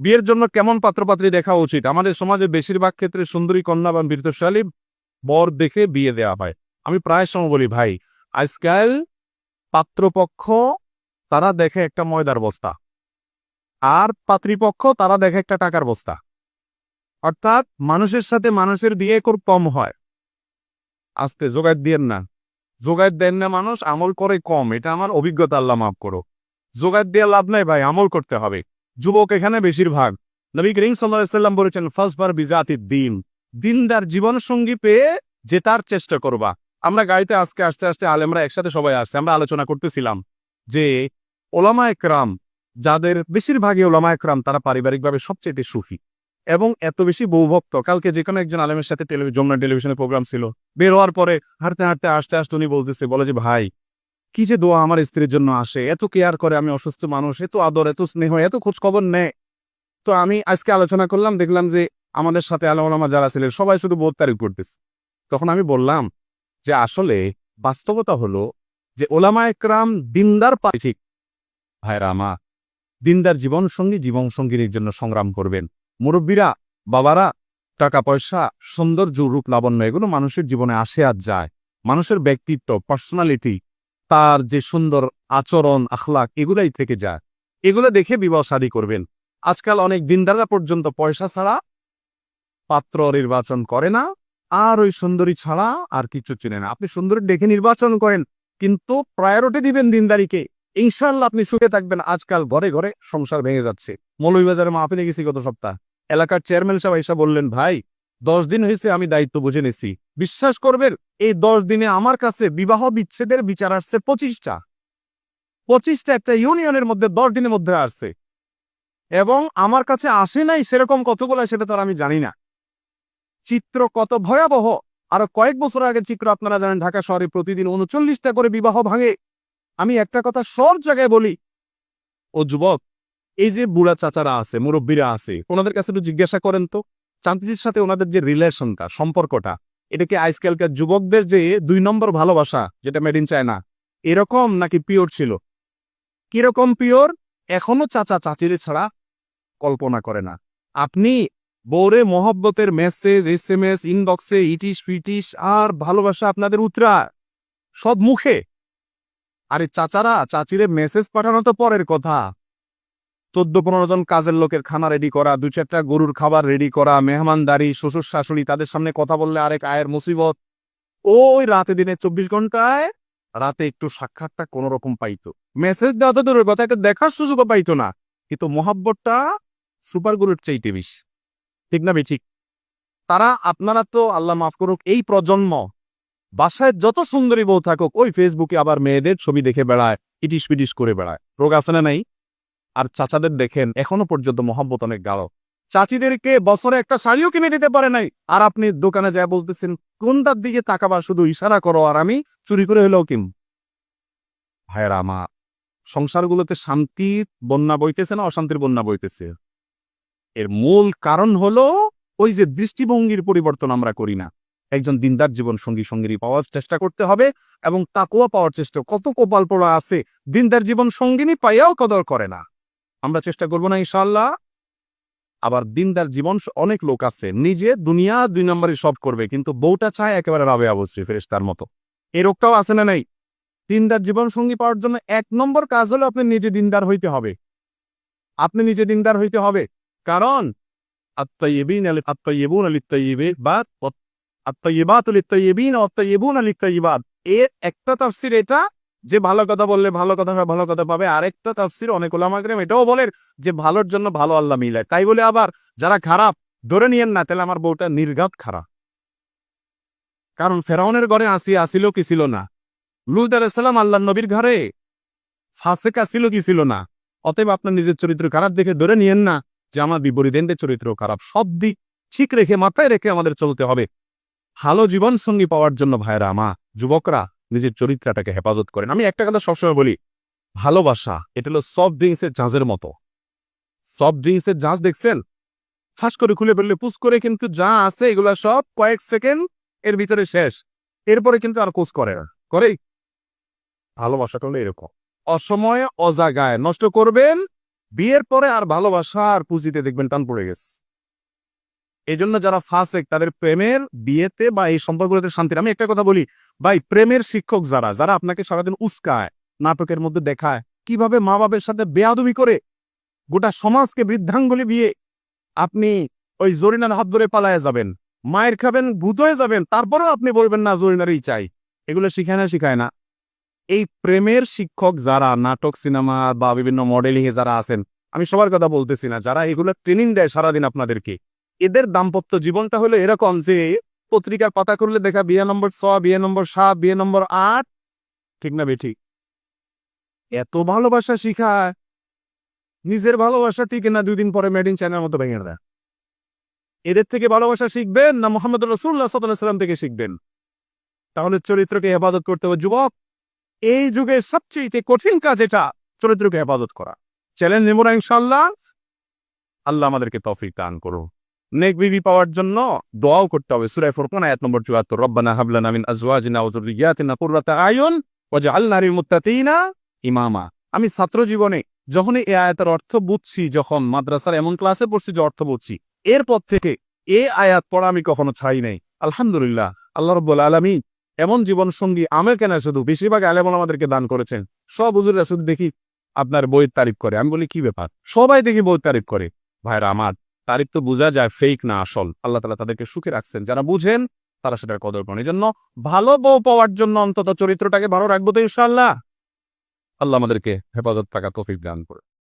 বিয়ের জন্য কেমন পাত্রপাত্রী দেখা উচিত? আমাদের সমাজে বেশিরভাগ ক্ষেত্রে সুন্দরী কন্যা বা বীরত্বশালী বর দেখে বিয়ে দেওয়া হয়। আমি প্রায় সময় বলি ভাই, আজকাল পাত্রপক্ষ তারা দেখে একটা ময়দার বস্তা, আর পাত্রীপক্ষ তারা দেখে একটা টাকার বস্তা। অর্থাৎ মানুষের সাথে মানুষের বিয়ে খুব কম হয়। আস্তে জোগাড় দিয়েন না, জোগাড় দেন না, মানুষ আমল করে কম। এটা আমার অভিজ্ঞতা, আল্লাহ মাফ করো। জোগাড় দিয়ে লাভ নাই ভাই, আমল করতে হবে। যুবক এখানে বেশিরভাগ। নবী করিম সাল্লাল্লাহু আলাইহি সাল্লাম বলেছেন, ফাসবার বিজাতিদ দ্বীন, দিনদার জীবন সঙ্গী পেয়ে জেতার চেষ্টা করবা। আমরা গাড়িতে আজকে আস্তে আস্তে আলেমরা একসাথে সবাই আসছে, আমরা আলোচনা করতেছিলাম যে ওলামা একরাম, যাদের বেশিরভাগই ওলামা একরাম, তারা পারিবারিকভাবে সবচেয়ে সুখী এবং এত বেশি বৌভক্ত। কালকে যে কোনো একজন আলেমের সাথে যমুনা টেলিভিশনে প্রোগ্রাম ছিল, বের হওয়ার পরে হাঁটতে হাঁটতে আস্তে আস্তে উনি বলে যে ভাই, কি যে দোয়া আমার স্ত্রীর জন্য আসে, এত কেয়ার করে, আমি অসুস্থ মানুষ, এত আদর, এত স্নেহ, এত খোঁজ খবর নেয়। তো আমি আজকে আলোচনা করলাম, দেখলাম যে আমাদের সাথে আলেম ওলামা যারা ছিলেন সবাই শুধু বোধ তারিফ করতেছে। তখন আমি বললাম যে আসলে বাস্তবতা হলো যে ওলামা একরাম দিনদার ঠিক ভাইরা আমার, দিনদার জীবনসঙ্গীর জন্য সংগ্রাম করবেন। মুরব্বীরা, বাবারা, টাকা পয়সা, সৌন্দর্য, রূপ লাবণ্য, এগুলো মানুষের জীবনে আসে আর যায়। মানুষের ব্যক্তিত্ব, পার্সোনালিটি, তার যে সুন্দর আচরণ, আখলাক, এগুলাই থেকে যায়। এগুলো দেখে বিবাহ শাদী করবেন। আজকাল অনেক দিনদাররা পর্যন্ত পয়সা ছাড়া পাত্র নির্বাচন করে না, আর ওই সুন্দরী ছাড়া আর কিছু চিনে না। আপনি সুন্দরী দেখে নির্বাচন করেন, কিন্তু প্রায়োরিটি দিবেন দিনদারিকে, ইনশাল্লাহ আপনি সুখে থাকবেন। আজকাল ঘরে ঘরে সংসার ভেঙে যাচ্ছে। মৌলভীবাজারে মাহফিলে গেছি গত সপ্তাহ, এলাকার চেয়ারম্যান সাহেব এসে বললেন, ভাই 10 দিন হয়েছে আমি দায়িত্ব বুঝে নিছি, বিশ্বাস করবেন এই 10 দিনে আমার কাছে বিবাহ বিচ্ছেদের বিচার আসছে 25টা একটা ইউনিয়নের মধ্যে 10 দিনের মধ্যে আসছে, এবং আমার কাছে আসে নাই সেরকম কতগুলো সেটা তো আমি জানি না। চিত্র কত ভয়াবহ! আরো কয়েক বছর আগে চিত্র আপনারা জানেন, ঢাকা শহরে প্রতিদিন 39টা করে বিবাহ ভাঙে। আমি একটা কথা সব জায়গায় বলি, ও যুবক, এই যে বুড়া চাচারা আছে, মুরব্বীরা আছে, ওনাদের কাছে একটু জিজ্ঞাসা করেন তো, চান্তিজির সাথে ওনাদের যে রিলেশনটা, সম্পর্কটা, এটাকে আজকালকার যুবকদের যে 2 নম্বর ভালোবাসা, যেটা মেড ইন চায়না, এরকম নাকি পিওর ছিল? কিরকম পিওর? এখনো চাচা চাচিরে ছাড়া কল্পনা করে না। আপনি বৌরে মহব্বতের মেসেজ, SMS, ইনবক্সে ইটিস ফিটিস আর ভালোবাসা আপনাদের উতরা সব মুখে। আরে চাচারা চাচিরে মেসেজ পাঠানো তো পরের কথা, 14-15 জন কাজের লোকের খানা রেডি করা, 2-4টা গরুর খাবার রেডি করা, মেহমানদারি, শ্বশুর শাশুড়ি, তাদের সামনে কথা বললে আরেক আয়ের মুসিবত। ওই রাতে দিনে 24 ঘন্টায় রাতে একটু সাক্ষাৎটা কোন রকম পাইতো, মেসেজ দেওয়া তো দূরের কথা, একটা দেখার সুযোগও পাইতো না। কিন্তু মহাব্বতটা সুপার গরুর চাইতে বেশি, ঠিক না ঠিক? তারা, আপনারা তো আল্লাহ মাফ করুক, এই প্রজন্ম বাসায় যত সুন্দরী বউ থাকুক, ওই ফেসবুকে আবার মেয়েদের ছবি দেখে বেড়ায়, ইটিস পিটিস করে বেড়ায়। রোগ আছে না নাই? আর চাচাদের দেখেন এখনো পর্যন্ত মহব্বত অনেক গাঢ়। চাচিদেরকে বছরে একটা শাড়িও কিনে দিতে পারে নাই, আর আপনি দোকানে যায় বলতেছেন কোনটার দিকে তাকাবা, শুধু ইশারা করো আর আমি চুরি করে হলেও কিন। ভাইয়েরা আমার, সংসারগুলোতে শান্তির বন্যা বইতেছে না অশান্তির বন্যা বইতেছে? এর মূল কারণ হলো ওই যে দৃষ্টিভঙ্গির পরিবর্তন আমরা করি না। একজন দিনদার জীবন সঙ্গী পাওয়ার চেষ্টা করতে হবে, এবং তাকওয়া পাওয়ার চেষ্টা। কত কপাল পোড়া আছে দিনদার জীবন সঙ্গিনী পাইয়াও কদর করে না। আমরা চেষ্টা করবো না ইনশাআল্লাহ? আবার দিনদার জীবন অনেক লোক আছে, নিজে দুনিয়া 2 নম্বরই সব করবে, কিন্তু বউটা চায় একেবারে রাবেয়া বসরি ফেরেশতার মতো। এই রোগটাও আছে না নাই? দিনদার জীবন সঙ্গী পাওয়ার জন্য 1 নম্বর কাজ হলো আপনি নিজে দিনদার হইতে হবে। আপনি নিজে দিনদার হইতে হবে। কারণ আত-তাইয়্যিবুনা লিত-তাইয়্যিবিন বা আত-তাইয়্যিবাতু লিত-তাইয়্যিবিন ওয়া আত-তাইয়্যিবুনা লিত-তাইয়্যিবাত। এর একটা তাফসীর এটা যে ভালো কথা বললে ভালো কথা পাবে। আরেকটা তাফসীর অনেক উলামা কেরাম এটাও বলেন যে ভালোর জন্য ভালো আল্লাহ মিলায়। তাই বলে আবার যারা খারাপ ধরে নিয়েন না, তাহলে আমার বউটা নির্ঘাত খারাপ। কারণ ফেরাউনের ঘরে আসিয়া আসিল কি ছিল না? লূত আলাইহিস সালাম আল্লাহর নবীর ঘরে ফাসিক আসিল কি ছিল না? অতএব আপনার নিজের চরিত্র খারাপ দেখে ধরে নিয়েন না যে আমার বিপরীতের চরিত্র খারাপ। সব দিক ঠিক রেখে, মাথায় রেখে আমাদের চলতে হবে। ভালো জীবন সঙ্গী পাওয়ার জন্য ভাইরা আমার, যুবকরা নিজের চরিত্রটাকে হেফাজত করেন। আমি একটা কথা সবসময় বলি, ভালোবাসা এটা হলো সফট ড্রিঙ্কসের জাঁজের মতো। সফট ড্রিঙ্কসের জাঁজ দেখছেন? ফাঁস করে খুলে ফেললে পুস করে কিন্তু যা আছে এগুলা সব কয়েক সেকেন্ড এর ভিতরে শেষ। এরপরে কিন্তু আর কোস করে না, করেই? ভালোবাসা করলে এরকম অসময়ে অজাগায় নষ্ট করবেন, বিয়ের পরে আর ভালোবাসা আর পুঁজিতে দেখবেন টান পড়ে গেছে। এই জন্য যারা ফাসেক তাদের প্রেমের বিয়েতে বা এই সম্পর্কগুলোতে শান্তি। আমি একটা কথা বলি ভাই, প্রেমের শিক্ষক যারা যারা আপনাকে সারাদিন উস্কায়, নাটকের মধ্যে দেখায় কিভাবে মা বাবার সাথে বেয়াদবি করে গোটা সমাজকে বৃদ্ধাঙ্গুলি দিয়ে আপনি ওই জরিনার হাত ধরে পালায় যাবেন, মায়ের খাবেন, ভূত হয়ে যাবেন, তারপরেও আপনি বলবেন না জরিনারই চাই। এগুলো শিখায় না। এই প্রেমের শিক্ষক যারা নাটক সিনেমা বা বিভিন্ন মডেলিং এ যারা আছেন, আমি সবার কথা বলতেছি না, যারা এগুলো ট্রেনিং দেয় সারাদিন আপনাদেরকে, এদের দাম্পত্য জীবনটা হলো এরকম যে পত্রিকার পাতা করলে দেখা বিয়ে নম্বর 6, বিয়ে নম্বর 7, বিয়ে নম্বর 8, ঠিক না বেঠিক? এত ভালোবাসা শিখায়, নিজের ভালোবাসা ঠিক না 2 দিন পরে মেড ইন চায়নার মতো ভেঙে দেয়। এদের থেকে ভালোবাসা শিখবেন না মোহাম্মদ রাসূলুল্লাহ সাল্লাল্লাহু আলাইহি ওয়াসাল্লাম থেকে শিখবেন? তাহলে চরিত্রকে হেফাজত করতে হবে। যুবক, এই যুগে সবচেয়ে কঠিন কাজ এটা, চরিত্রকে হেফাজত করা। চ্যালেঞ্জ নেব না ইনশাআল্লাহ। আল্লাহ আমাদেরকে তৌফিক দান করুন। নেক বিবি পাওয়ার জন্য দোয়াও করতে হবে। সূরা ফুরকান আয়াত নম্বর 74, রব্বানা হাব লানা মিন আজওয়াজিনা ওয়া যুররিয়াতিনা কুররাতা আয়ুন ওয়াজআলনা লিল মুত্তাকিনা ইমামা। আমি ছাত্র জীবনে যখন এই আয়াতের অর্থ বুঝছি, যখন মাদ্রাসার এমন ক্লাসে পড়ছি যে অর্থ বুঝছি, এরপর থেকে এই আয়াত পড়া আমি কখনো ছাই নাই। আলহামদুলিল্লাহ, আল্লাহ রাব্বুল আলামিন এমন জীবন সঙ্গী আমল কেন শুধু বেশিরভাগ আলেম আমাদেরকে দান করেছেন। সব হুজুররা শুধু দেখি আপনার বইয়ের তারিফ করে। আমি বলি কি ব্যাপার, সবাই দেখি বইয়ের তারিফ করে। ভাইরা আমার, তারিফ তো বোঝা যায় ফেক না আসল। আল্লাহ তাআলা তাদেরকে সুখে রাখছেন, যারা বুঝেন তারা সেটার কদর করেন। এই জন্য ভালো বউ পাওয়ার জন্য অন্তত চরিত্রটাকে ভালো রাখবো তো ইনশাআল্লাহ। আল্লাহ আমাদেরকে হেফাজত থাকা তৌফিক দান করে।